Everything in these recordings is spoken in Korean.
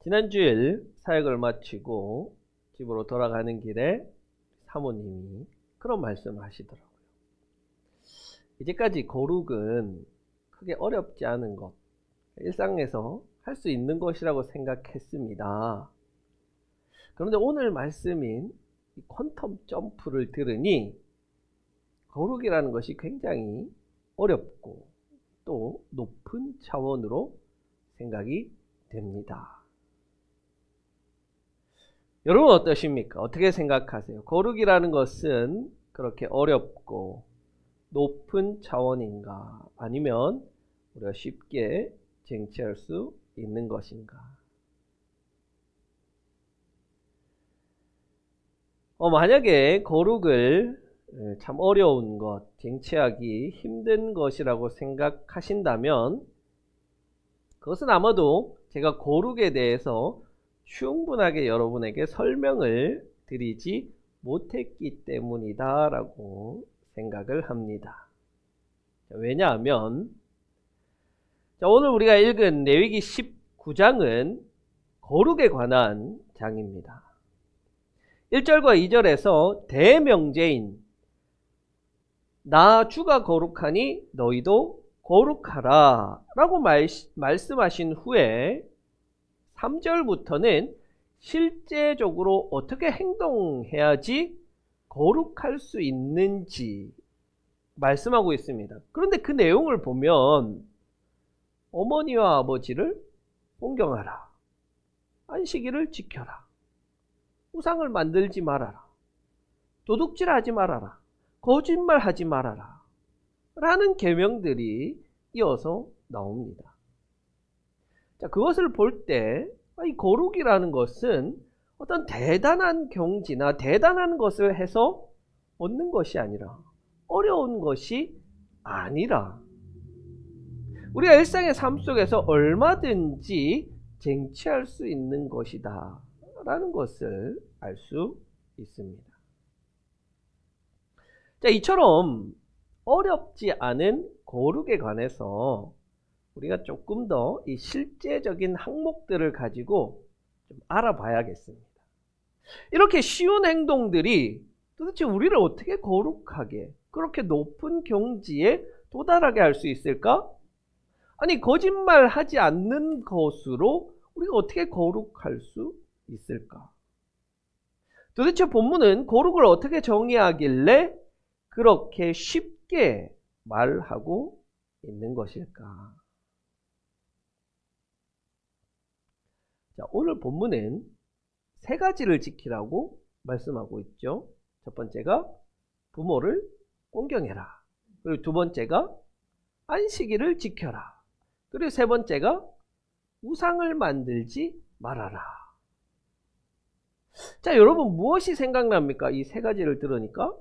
지난 주일 사역을 마치고 집으로 돌아가는 길에 사모님이 그런 말씀을 하시더라고요. 이제까지 거룩은 크게 어렵지 않은 것, 일상에서 할 수 있는 것이라고 생각했습니다. 그런데 오늘 말씀인 이 퀀텀 점프를 들으니 거룩이라는 것이 굉장히 어렵고 또 높은 차원으로 생각이 됩니다. 여러분 어떠십니까? 어떻게 생각하세요? 거룩이라는 것은 그렇게 어렵고 높은 차원인가? 아니면 우리가 쉽게 쟁취할 수 있는 것인가? 만약에 거룩을 참 어려운 것, 쟁취하기 힘든 것이라고 생각하신다면 그것은 아마도 제가 거룩에 대해서 충분하게 여러분에게 설명을 드리지 못했기 때문이다 라고 생각을 합니다. 왜냐하면 오늘 우리가 읽은 레위기 19장은 거룩에 관한 장입니다. 1절과 2절에서 대명제인 나 주가 거룩하니 너희도 거룩하라 라고 말씀하신 후에 3절부터는 실제적으로 어떻게 행동해야지 거룩할 수 있는지 말씀하고 있습니다. 그런데 그 내용을 보면 어머니와 아버지를 존경하라, 안식일을 지켜라, 우상을 만들지 말아라, 도둑질하지 말아라, 거짓말하지 말아라 라는 계명들이 이어서 나옵니다. 자, 그것을 볼 때 이 거룩이라는 것은 어떤 대단한 경지나 대단한 것을 해서 얻는 것이 아니라 어려운 것이 아니라 우리가 일상의 삶 속에서 얼마든지 쟁취할 수 있는 것이다 라는 것을 알 수 있습니다. 자, 이처럼 어렵지 않은 거룩에 관해서 우리가 조금 더 이 실제적인 항목들을 가지고 좀 알아봐야겠습니다. 이렇게 쉬운 행동들이 도대체 우리를 어떻게 거룩하게, 그렇게 높은 경지에 도달하게 할 수 있을까? 아니, 거짓말하지 않는 것으로 우리가 어떻게 거룩할 수 있을까? 도대체 본문은 거룩을 어떻게 정의하길래 그렇게 쉽게 말하고 있는 것일까? 자, 오늘 본문은 세 가지를 지키라고 말씀하고 있죠. 첫 번째가 부모를 존경해라. 그리고 두 번째가 안식일을 지켜라. 그리고 세 번째가 우상을 만들지 말아라. 자, 여러분 무엇이 생각납니까? 이 세 가지를 들으니까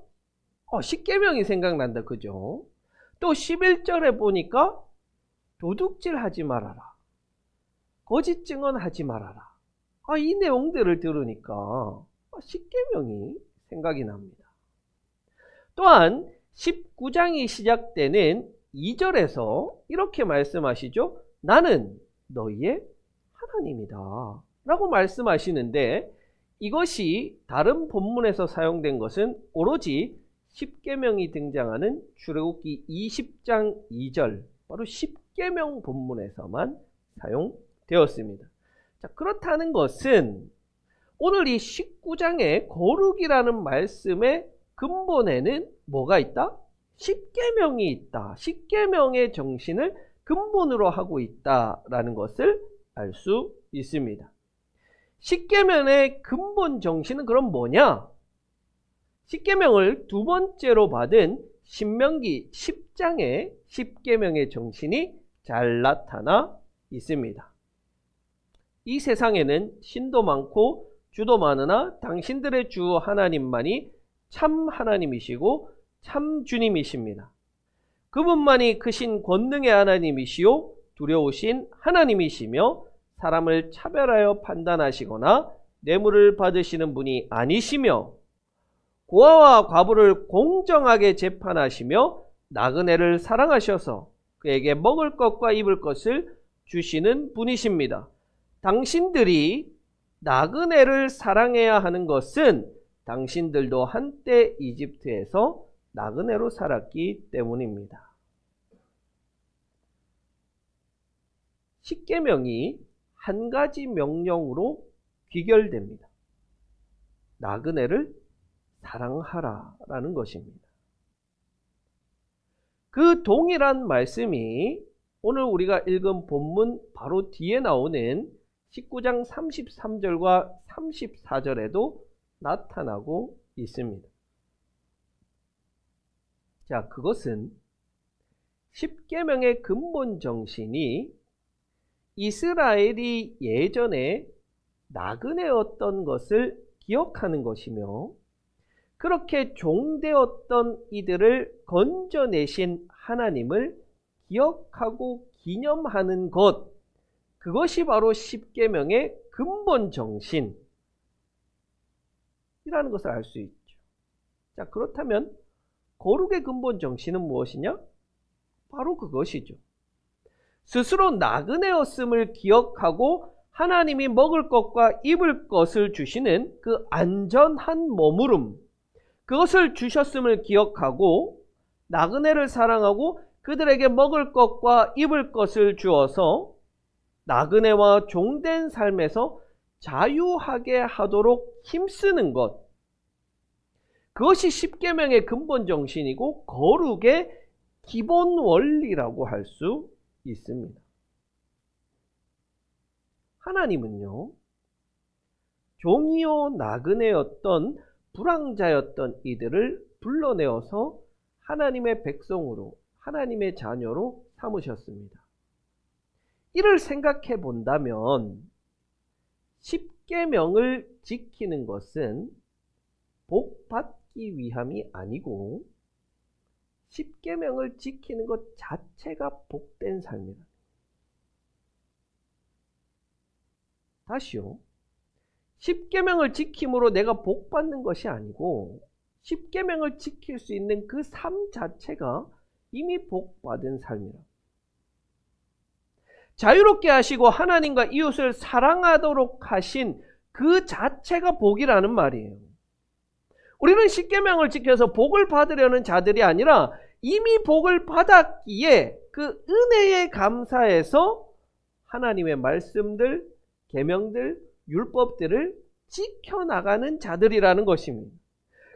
십계명이 생각난다, 그죠? 또 11절에 보니까 도둑질 하지 말아라, 거짓 증언하지 말아라. 이 내용들을 들으니까 십계명이 생각이 납니다. 또한 19장이 시작되는 2절에서 이렇게 말씀하시죠. 나는 너희의 하나님이다 라고 말씀하시는데 이것이 다른 본문에서 사용된 것은 오로지 십계명이 등장하는 출애굽기 20장 2절, 바로 십계명 본문에서만 사용되었습니다. 자, 그렇다는 것은 오늘 이 19장의 거룩이라는 말씀의 근본에는 뭐가 있다? 십계명이 있다. 십계명의 정신을 근본으로 하고 있다라는 것을 알 수 있습니다. 십계명의 근본 정신은 그럼 뭐냐? 십계명을 두 번째로 받은 신명기 10장의 십계명의 정신이 잘 나타나 있습니다. 이 세상에는 신도 많고 주도 많으나 당신들의 주 하나님만이 참 하나님이시고 참 주님이십니다. 그분만이 크신 권능의 하나님이시요 두려우신 하나님이시며 사람을 차별하여 판단하시거나 뇌물을 받으시는 분이 아니시며 고아와 과부를 공정하게 재판하시며 나그네를 사랑하셔서 그에게 먹을 것과 입을 것을 주시는 분이십니다. 당신들이 나그네를 사랑해야 하는 것은 당신들도 한때 이집트에서 나그네로 살았기 때문입니다. 십계명이 한 가지 명령으로 귀결됩니다. 나그네를 사랑하라라는 것입니다. 그 동일한 말씀이 오늘 우리가 읽은 본문 바로 뒤에 나오는 19장 33절과 34절에도 나타나고 있습니다. 자, 그것은 십계명의 근본 정신이 이스라엘이 예전에 나그네였던 것을 기억하는 것이며, 그렇게 종되었던 이들을 건져내신 하나님을 기억하고 기념하는 것, 그것이 바로 십계명의 근본 정신이라는 것을 알 수 있죠. 자, 그렇다면 거룩의 근본 정신은 무엇이냐? 바로 그것이죠. 스스로 나그네였음을 기억하고 하나님이 먹을 것과 입을 것을 주시는 그 안전한 머무름, 그것을 주셨음을 기억하고 나그네를 사랑하고 그들에게 먹을 것과 입을 것을 주어서 나그네와 종된 삶에서 자유하게 하도록 힘쓰는 것, 그것이 십계명의 근본 정신이고 거룩의 기본 원리라고 할 수 있습니다. 하나님은요, 종이요 나그네였던 불황자였던 이들을 불러내어서 하나님의 백성으로, 하나님의 자녀로 삼으셨습니다. 이를 생각해 본다면 십계명을 지키는 것은 복 받기 위함이 아니고 십계명을 지키는 것 자체가 복된 삶이다. 다시요. 십계명을 지킴으로 내가 복 받는 것이 아니고 십계명을 지킬 수 있는 그 삶 자체가 이미 복 받은 삶이라. 자유롭게 하시고 하나님과 이웃을 사랑하도록 하신 그 자체가 복이라는 말이에요. 우리는 십계명을 지켜서 복을 받으려는 자들이 아니라 이미 복을 받았기에 그 은혜에 감사해서 하나님의 말씀들, 계명들, 율법들을 지켜나가는 자들이라는 것입니다.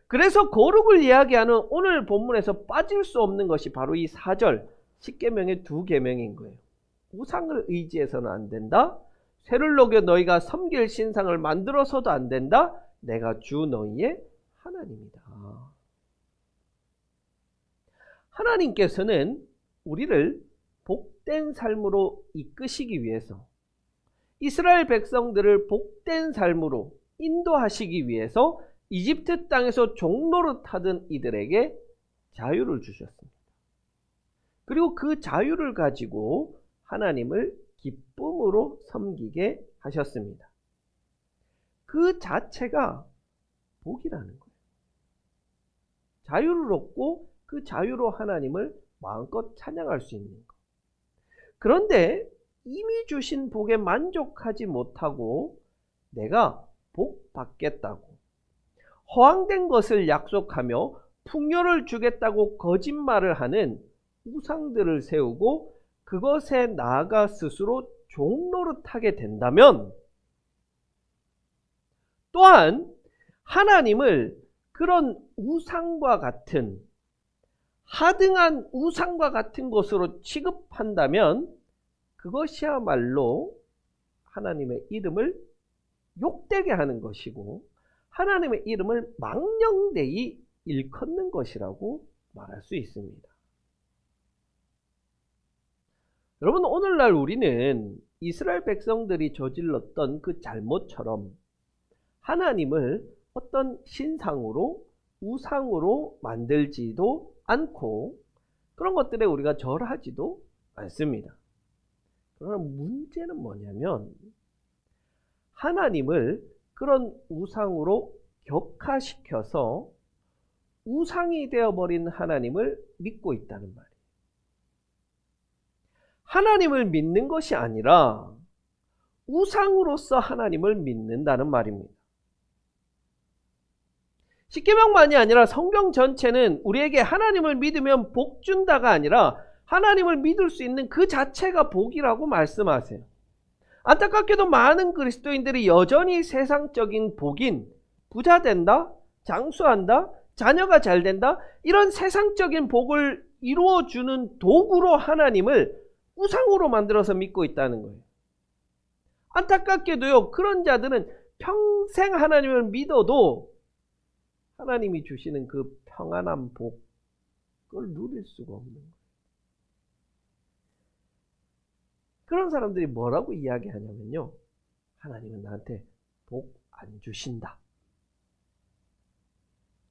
그래서 거룩을 이야기하는 오늘 본문에서 빠질 수 없는 것이 바로 이 4절 십계명의 두 계명인 거예요. 우상을 의지해서는 안 된다. 쇠를 녹여 너희가 섬길 신상을 만들어서도 안 된다. 내가 주 너희의 하나님이다. 하나님께서는 우리를 복된 삶으로 이끄시기 위해서, 이스라엘 백성들을 복된 삶으로 인도하시기 위해서 이집트 땅에서 종노릇하던 이들에게 자유를 주셨습니다. 그리고 그 자유를 가지고 하나님을 기쁨으로 섬기게 하셨습니다. 그 자체가 복이라는 거예요. 자유를 얻고 그 자유로 하나님을 마음껏 찬양할 수 있는 것. 그런데 이미 주신 복에 만족하지 못하고 내가 복 받겠다고 허황된 것을 약속하며 풍요를 주겠다고 거짓말을 하는 우상들을 세우고 그것에 나아가 스스로 종노릇하게 된다면, 또한 하나님을 그런 우상과 같은, 하등한 우상과 같은 것으로 취급한다면 그것이야말로 하나님의 이름을 욕되게 하는 것이고 하나님의 이름을 망령되이 일컫는 것이라고 말할 수 있습니다. 여러분, 오늘날 우리는 이스라엘 백성들이 저질렀던 그 잘못처럼 하나님을 어떤 신상으로, 우상으로 만들지도 않고 그런 것들에 우리가 절하지도 않습니다. 그러나 문제는 뭐냐면 하나님을 그런 우상으로 격화시켜서 우상이 되어버린 하나님을 믿고 있다는 말이에요. 하나님을 믿는 것이 아니라 우상으로서 하나님을 믿는다는 말입니다. 십계명만이 아니라 성경 전체는 우리에게 하나님을 믿으면 복 준다가 아니라 하나님을 믿을 수 있는 그 자체가 복이라고 말씀하세요. 안타깝게도 많은 그리스도인들이 여전히 세상적인 복인, 부자 된다, 장수한다, 자녀가 잘 된다, 이런 세상적인 복을 이루어주는 도구로 하나님을 우상으로 만들어서 믿고 있다는 거예요. 안타깝게도요, 그런 자들은 평생 하나님을 믿어도 하나님이 주시는 그 평안한 복, 그걸 누릴 수가 없는 거예요. 그런 사람들이 뭐라고 이야기하냐면요, 하나님은 나한테 복 안 주신다.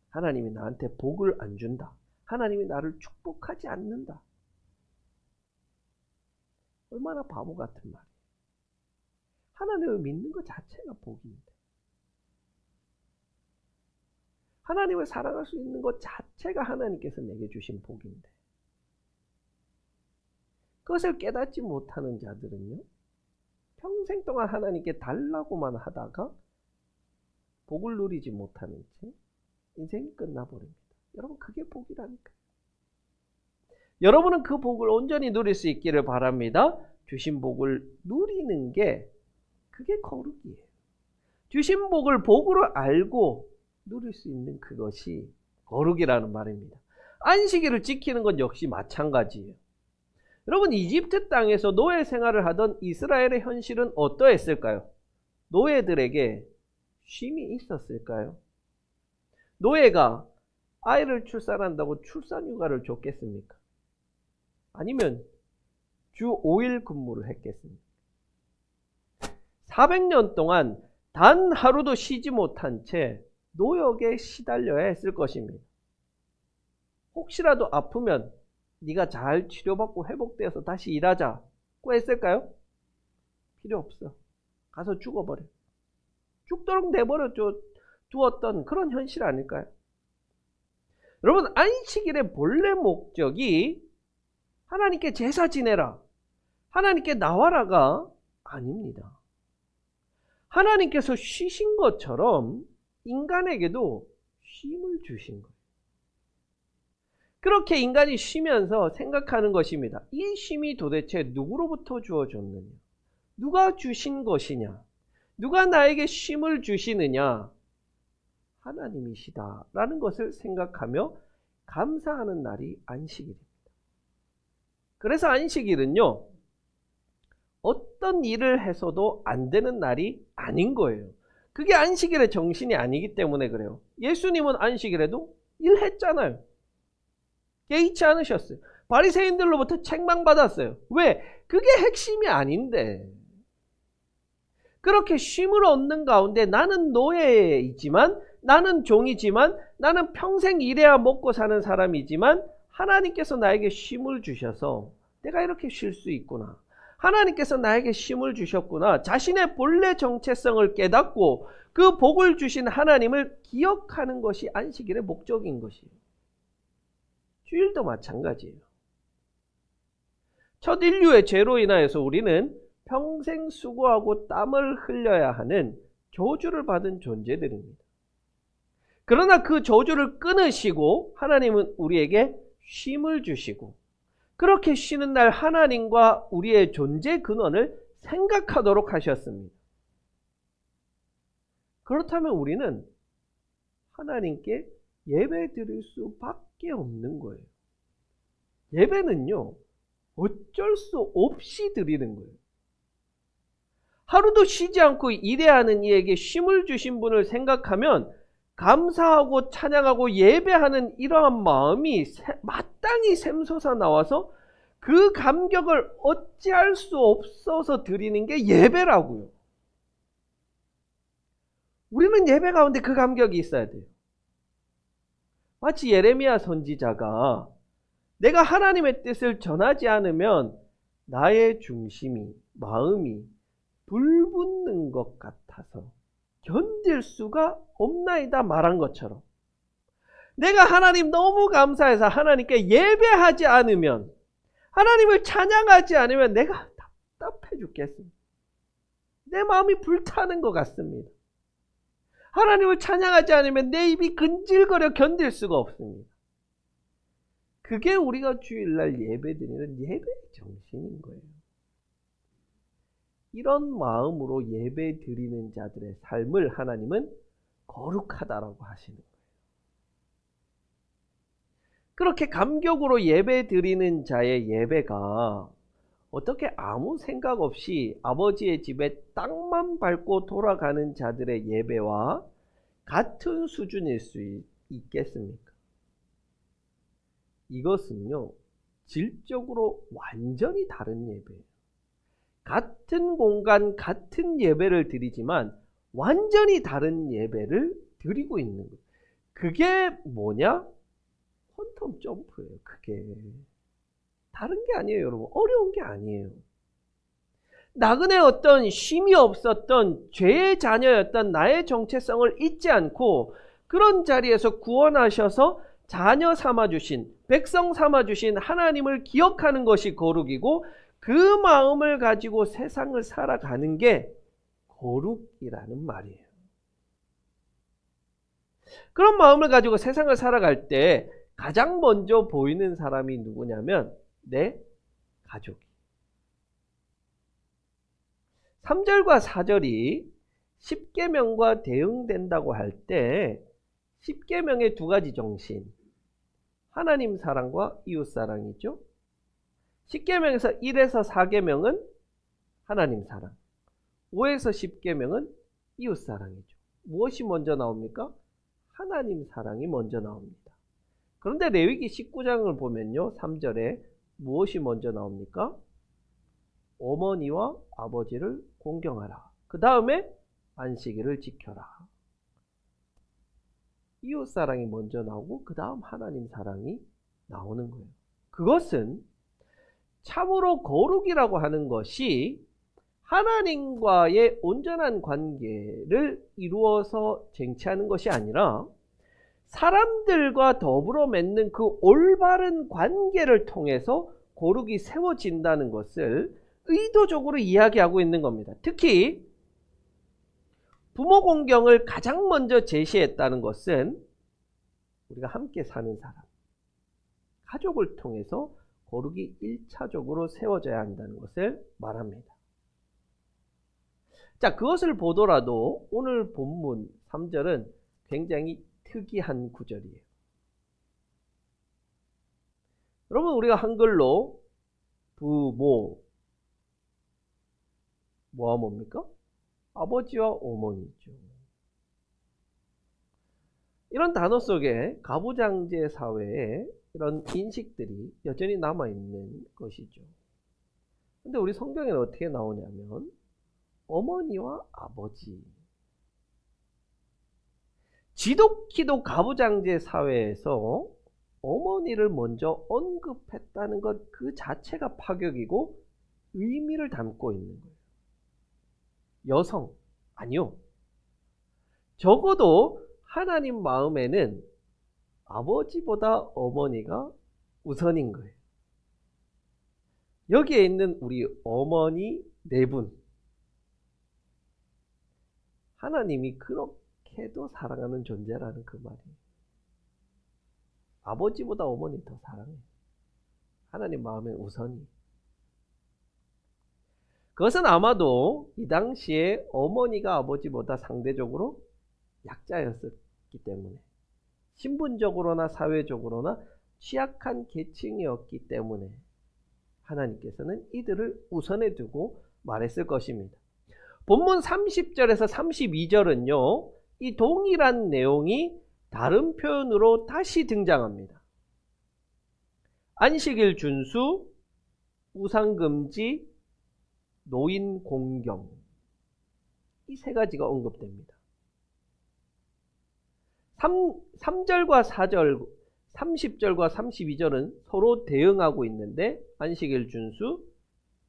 하나님이 나한테 복을 안 준다. 하나님이 나를 축복하지 않는다. 얼마나 바보 같은 말이에요. 하나님을 믿는 것 자체가 복인데, 하나님을 사랑할 수 있는 것 자체가 하나님께서 내게 주신 복인데, 그것을 깨닫지 못하는 자들은요, 평생 동안 하나님께 달라고만 하다가 복을 누리지 못하는 채 인생이 끝나버립니다. 여러분, 그게 복이라니까요. 여러분은 그 복을 온전히 누릴 수 있기를 바랍니다. 주신 복을 누리는 게 그게 거룩이에요. 주신 복을 복으로 알고 누릴 수 있는 그것이 거룩이라는 말입니다. 안식일을 지키는 건 역시 마찬가지예요. 여러분, 이집트 땅에서 노예 생활을 하던 이스라엘의 현실은 어떠했을까요? 노예들에게 쉼이 있었을까요? 노예가 아이를 출산한다고 출산휴가를 줬겠습니까? 아니면 주 5일 근무를 했겠습니까? 400년 동안 단 하루도 쉬지 못한 채 노역에 시달려야 했을 것입니다. 혹시라도 아프면 네가 잘 치료받고 회복되어서 다시 일하자고 했을까요? 필요 없어. 가서 죽어버려. 죽도록 내버려 두었던 그런 현실 아닐까요? 여러분, 안식일의 본래 목적이 하나님께 제사 지내라, 하나님께 나와라가 아닙니다. 하나님께서 쉬신 것처럼 인간에게도 쉼을 주신 거예요. 그렇게 인간이 쉬면서 생각하는 것입니다. 이 쉼이 도대체 누구로부터 주어졌느냐? 누가 주신 것이냐? 누가 나에게 쉼을 주시느냐? 하나님이시다라는 것을 생각하며 감사하는 날이 안식일입니다. 그래서 안식일은요, 어떤 일을 해서도 안 되는 날이 아닌 거예요. 그게 안식일의 정신이 아니기 때문에 그래요. 예수님은 안식일에도 일했잖아요. 개의치 않으셨어요. 바리새인들로부터 책망받았어요. 왜? 그게 핵심이 아닌데. 그렇게 쉼을 얻는 가운데 나는 노예이지만, 나는 종이지만, 나는 평생 일해야 먹고 사는 사람이지만 하나님께서 나에게 쉼을 주셔서 내가 이렇게 쉴 수 있구나. 하나님께서 나에게 쉼을 주셨구나. 자신의 본래 정체성을 깨닫고 그 복을 주신 하나님을 기억하는 것이 안식일의 목적인 것이에요. 주일도 마찬가지예요. 첫 인류의 죄로 인하여서 우리는 평생 수고하고 땀을 흘려야 하는 저주를 받은 존재들입니다. 그러나 그 저주를 끊으시고 하나님은 우리에게 쉼을 주시고, 그렇게 쉬는 날 하나님과 우리의 존재 근원을 생각하도록 하셨습니다. 그렇다면 우리는 하나님께 예배 드릴 수밖에 없는 거예요. 예배는요, 어쩔 수 없이 드리는 거예요. 하루도 쉬지 않고 일해야 하는 이에게 쉼을 주신 분을 생각하면 감사하고 찬양하고 예배하는 이러한 마음이 마땅히 샘솟아 나와서 그 감격을 어찌할 수 없어서 드리는 게 예배라고요. 우리는 예배 가운데 그 감격이 있어야 돼요. 마치 예레미야 선지자가 내가 하나님의 뜻을 전하지 않으면 나의 중심이, 마음이 불붙는 것 같아서 견딜 수가 없나이다 말한 것처럼, 내가 하나님 너무 감사해서 하나님께 예배하지 않으면, 하나님을 찬양하지 않으면 내가 답답해 죽겠습니다. 내 마음이 불타는 것 같습니다. 하나님을 찬양하지 않으면 내 입이 근질거려 견딜 수가 없습니다. 그게 우리가 주일날 예배드리는 예배의 정신인 거예요. 이런 마음으로 예배 드리는 자들의 삶을 하나님은 거룩하다라고 하시는 거예요. 그렇게 감격으로 예배 드리는 자의 예배가 어떻게 아무 생각 없이 아버지의 집에 땅만 밟고 돌아가는 자들의 예배와 같은 수준일 수 있겠습니까? 이것은요, 질적으로 완전히 다른 예배예요. 같은 공간, 같은 예배를 드리지만 완전히 다른 예배를 드리고 있는 거예요. 그게 뭐냐? 퀀텀 점프예요. 그게 다른 게 아니에요, 여러분. 어려운 게 아니에요. 나그네 어떤 쉼이 없었던 죄의 자녀였던 나의 정체성을 잊지 않고 그런 자리에서 구원하셔서 자녀 삼아주신, 백성 삼아주신 하나님을 기억하는 것이 거룩이고, 그 마음을 가지고 세상을 살아가는 게 거룩이라는 말이에요. 그런 마음을 가지고 세상을 살아갈 때 가장 먼저 보이는 사람이 누구냐면 내 가족이. 3절과 4절이 10계명과 대응된다고 할 때 10계명의 두 가지 정신, 하나님 사랑과 이웃 사랑이죠. 10계명에서 1에서 4계명은 하나님 사랑, 5에서 10계명은 이웃 사랑이죠. 무엇이 먼저 나옵니까? 하나님 사랑이 먼저 나옵니다. 그런데 레위기 19장을 보면요, 3절에 무엇이 먼저 나옵니까? 어머니와 아버지를 공경하라. 그 다음에 안식일을 지켜라. 이웃 사랑이 먼저 나오고 그 다음 하나님 사랑이 나오는 거예요. 그것은 참으로 거룩이라고 하는 것이 하나님과의 온전한 관계를 이루어서 쟁취하는 것이 아니라 사람들과 더불어 맺는 그 올바른 관계를 통해서 거룩이 세워진다는 것을 의도적으로 이야기하고 있는 겁니다. 특히 부모 공경을 가장 먼저 제시했다는 것은 우리가 함께 사는 사람, 가족을 통해서 거룩이 1차적으로 세워져야 한다는 것을 말합니다. 자, 그것을 보더라도 오늘 본문 3절은 굉장히 특이한 구절이에요. 여러분, 우리가 한글로 부모, 뭐가 뭡니까? 아버지와 어머니죠. 이런 단어 속에 가부장제 사회에 이런 인식들이 여전히 남아있는 것이죠. 근데 우리 성경에는 어떻게 나오냐면 어머니와 아버지. 지독히도 가부장제 사회에서 어머니를 먼저 언급했다는 것 그 자체가 파격이고 의미를 담고 있는 거예요. 여성, 아니요. 적어도 하나님 마음에는 아버지보다 어머니가 우선인 거예요. 여기에 있는 우리 어머니 네 분, 하나님이 그렇게도 사랑하는 존재라는 그 말이에요. 아버지보다 어머니 더 사랑해요. 하나님 마음에 우선이. 그것은 아마도 이 당시에 어머니가 아버지보다 상대적으로 약자였기 때문에, 신분적으로나 사회적으로나 취약한 계층이었기 때문에 하나님께서는 이들을 우선에 두고 말했을 것입니다. 본문 30절에서 32절은요, 이 동일한 내용이 다른 표현으로 다시 등장합니다. 안식일 준수, 우상금지, 노인 공경, 이 세 가지가 언급됩니다. 3절과 4절, 30절과 32절은 서로 대응하고 있는데 안식일 준수,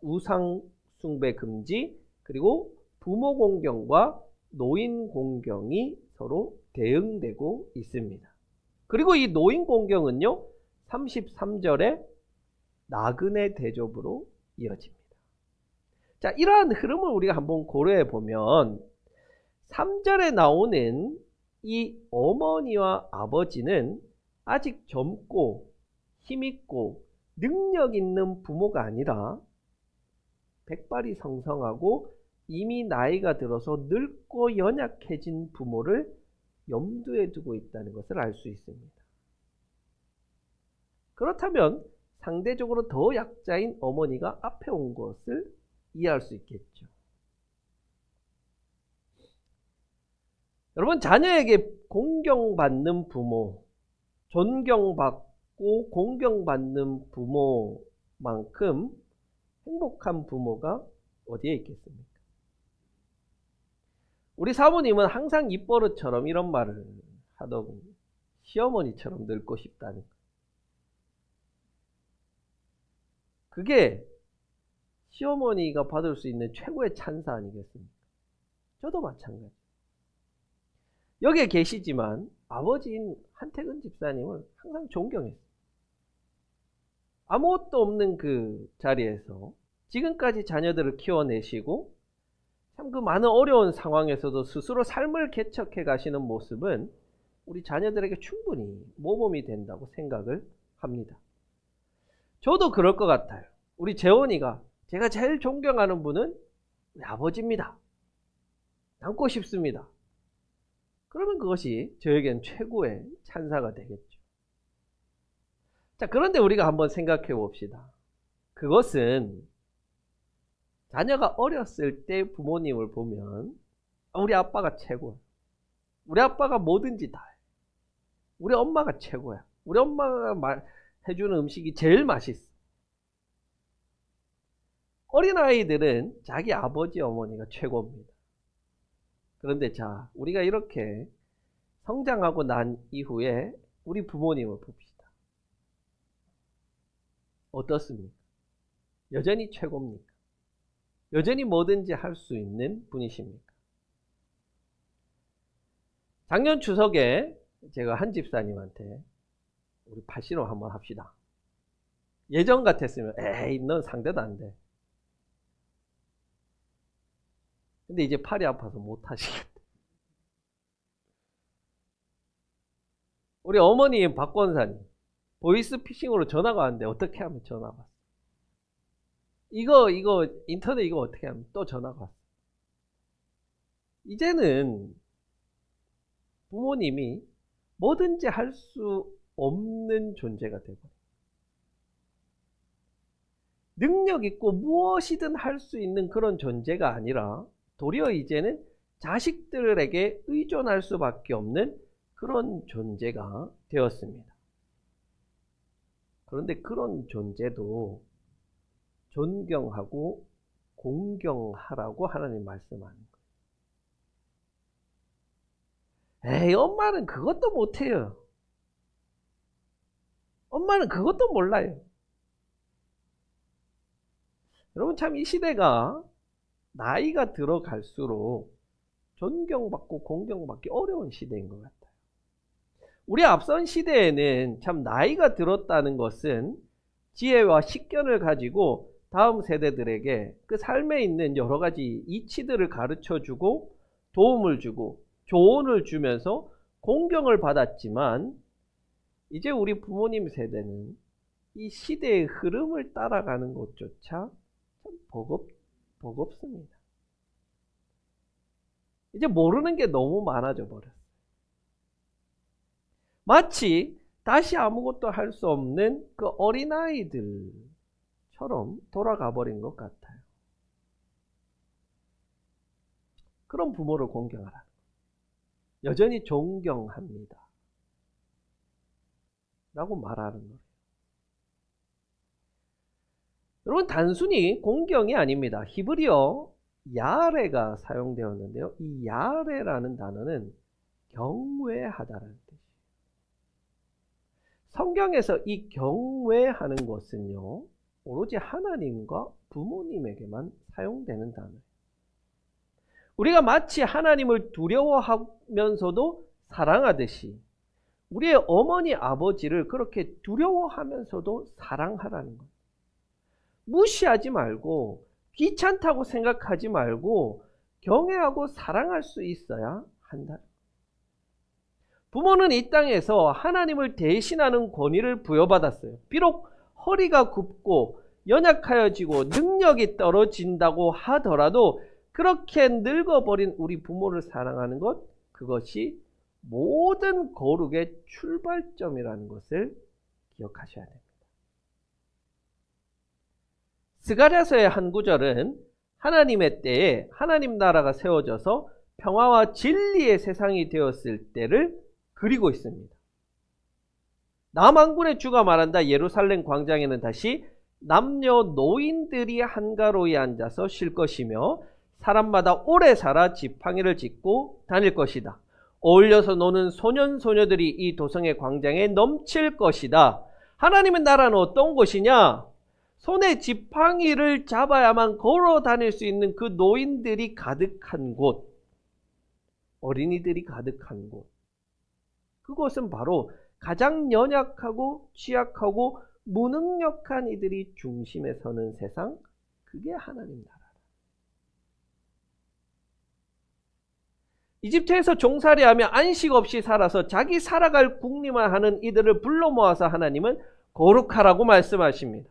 우상 숭배 금지, 그리고 부모 공경과 노인 공경이 서로 대응되고 있습니다. 그리고 이 노인 공경은요, 33절에 나그네 대접으로 이어집니다. 자, 이러한 흐름을 우리가 한번 고려해 보면 3절에 나오는 이 어머니와 아버지는 아직 젊고 힘있고 능력 있는 부모가 아니라 백발이 성성하고 이미 나이가 들어서 늙고 연약해진 부모를 염두에 두고 있다는 것을 알 수 있습니다. 그렇다면 상대적으로 더 약자인 어머니가 앞에 온 것을 이해할 수 있겠죠. 여러분, 자녀에게 공경받는 부모, 존경받고 공경받는 부모만큼 행복한 부모가 어디에 있겠습니까? 우리 사모님은 항상 입버릇처럼 이런 말을 하더군요. 시어머니처럼 늙고 싶다는 거. 그게 시어머니가 받을 수 있는 최고의 찬사 아니겠습니까? 저도 마찬가지. 여기에 계시지만 아버지인 한태근 집사님을 항상 존경했어요. 아무것도 없는 그 자리에서 지금까지 자녀들을 키워내시고 참 그 많은 어려운 상황에서도 스스로 삶을 개척해 가시는 모습은 우리 자녀들에게 충분히 모범이 된다고 생각을 합니다. 저도 그럴 것 같아요. 우리 재원이가 제가 제일 존경하는 분은 우리 아버지입니다. 닮고 싶습니다. 그러면 그것이 저에겐 최고의 찬사가 되겠죠. 자, 그런데 우리가 한번 생각해 봅시다. 그것은 자녀가 어렸을 때 부모님을 보면 우리 아빠가 최고야. 우리 아빠가 뭐든지 다 해. 우리 엄마가 최고야. 우리 엄마가 해주는 음식이 제일 맛있어. 어린아이들은 자기 아버지, 어머니가 최고입니다. 그런데 자, 우리가 이렇게 성장하고 난 이후에 우리 부모님을 봅시다. 어떻습니까? 여전히 최고입니까? 여전히 뭐든지 할 수 있는 분이십니까? 작년 추석에 제가 한 집사님한테 우리 팔씨름 한번 합시다. 예전 같았으면 에이 넌 상대도 안 돼. 근데 이제 팔이 아파서 못 하시겠다. 우리 어머니인 박권사님 보이스피싱으로 전화가 왔는데 어떻게 하면 전화가 왔어? 이거 인터넷 이거 어떻게 하면 또 전화가 왔어? 이제는 부모님이 뭐든지 할 수 없는 존재가 되고 능력 있고 무엇이든 할 수 있는 그런 존재가 아니라 도리어 이제는 자식들에게 의존할 수밖에 없는 그런 존재가 되었습니다. 그런데 그런 존재도 존경하고 공경하라고 하나님 말씀하는 거예요. 에이, 엄마는 그것도 못해요. 엄마는 그것도 몰라요. 여러분, 참 이 시대가 나이가 들어갈수록 존경받고 공경받기 어려운 시대인 것 같아요. 우리 앞선 시대에는 참 나이가 들었다는 것은 지혜와 식견을 가지고 다음 세대들에게 그 삶에 있는 여러 가지 이치들을 가르쳐주고 도움을 주고 조언을 주면서 공경을 받았지만 이제 우리 부모님 세대는 이 시대의 흐름을 따라가는 것조차 참 버겁습니다. 이제 모르는 게 너무 많아져 버렸어요. 마치 다시 아무것도 할 수 없는 그 어린아이들처럼 돌아가 버린 것 같아요. 그런 부모를 공경하라. 여전히 존경합니다. 라고 말하는 거예요. 여러분, 단순히 공경이 아닙니다. 히브리어 야레가 사용되었는데요. 이 야레라는 단어는 경외하다라는 뜻이에요. 성경에서 이 경외하는 것은요, 오로지 하나님과 부모님에게만 사용되는 단어예요. 우리가 마치 하나님을 두려워하면서도 사랑하듯이 우리의 어머니 아버지를 그렇게 두려워하면서도 사랑하라는 거예요. 무시하지 말고 귀찮다고 생각하지 말고 경외하고 사랑할 수 있어야 한다. 부모는 이 땅에서 하나님을 대신하는 권위를 부여받았어요. 비록 허리가 굽고 연약하여지고 능력이 떨어진다고 하더라도 그렇게 늙어버린 우리 부모를 사랑하는 것, 그것이 모든 거룩의 출발점이라는 것을 기억하셔야 됩니다. 스가랴서의 한 구절은 하나님의 때에 하나님 나라가 세워져서 평화와 진리의 세상이 되었을 때를 그리고 있습니다. 남왕군의 주가 말한다. 예루살렘 광장에는 다시 남녀 노인들이 한가로이 앉아서 쉴 것이며 사람마다 오래 살아 지팡이를 짚고 다닐 것이다. 어울려서 노는 소년 소녀들이 이 도성의 광장에 넘칠 것이다. 하나님의 나라는 어떤 곳이냐? 손에 지팡이를 잡아야만 걸어 다닐 수 있는 그 노인들이 가득한 곳, 어린이들이 가득한 곳. 그곳은 바로 가장 연약하고 취약하고 무능력한 이들이 중심에 서는 세상, 그게 하나님 나라. 이집트에서 종살이하며 안식 없이 살아서 자기 살아갈 궁리만 하는 이들을 불러 모아서 하나님은 거룩하라고 말씀하십니다.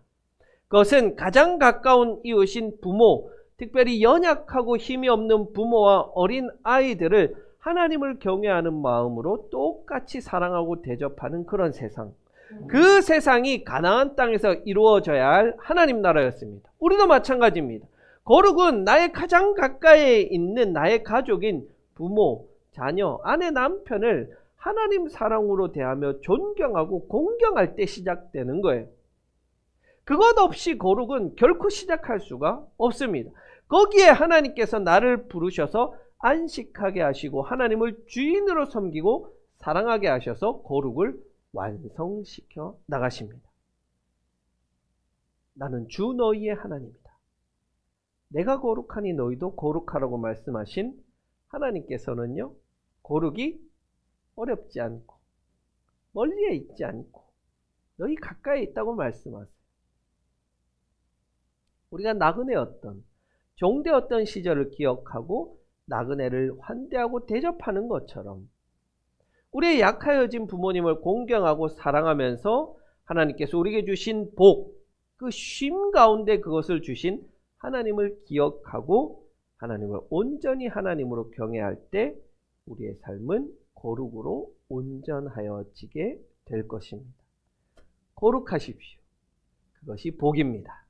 그것은 가장 가까운 이웃인 부모, 특별히 연약하고 힘이 없는 부모와 어린 아이들을 하나님을 경외하는 마음으로 똑같이 사랑하고 대접하는 그런 세상. 그 세상이 가나안 땅에서 이루어져야 할 하나님 나라였습니다. 우리도 마찬가지입니다. 거룩은 나의 가장 가까이에 있는 나의 가족인 부모, 자녀, 아내, 남편을 하나님 사랑으로 대하며 존경하고 공경할 때 시작되는 거예요. 그것 없이 거룩은 결코 시작할 수가 없습니다. 거기에 하나님께서 나를 부르셔서 안식하게 하시고 하나님을 주인으로 섬기고 사랑하게 하셔서 거룩을 완성시켜 나가십니다. 나는 주 너희의 하나님이다. 내가 거룩하니 너희도 거룩하라고 말씀하신 하나님께서는요, 거룩이 어렵지 않고 멀리에 있지 않고 너희 가까이에 있다고 말씀하세요. 우리가 나그네였던, 종되었던 시절을 기억하고 나그네를 환대하고 대접하는 것처럼 우리의 약하여진 부모님을 공경하고 사랑하면서 하나님께서 우리에게 주신 복, 그 쉼 가운데 그것을 주신 하나님을 기억하고 하나님을 온전히 하나님으로 경외할 때 우리의 삶은 거룩으로 온전하여지게 될 것입니다. 거룩하십시오. 그것이 복입니다.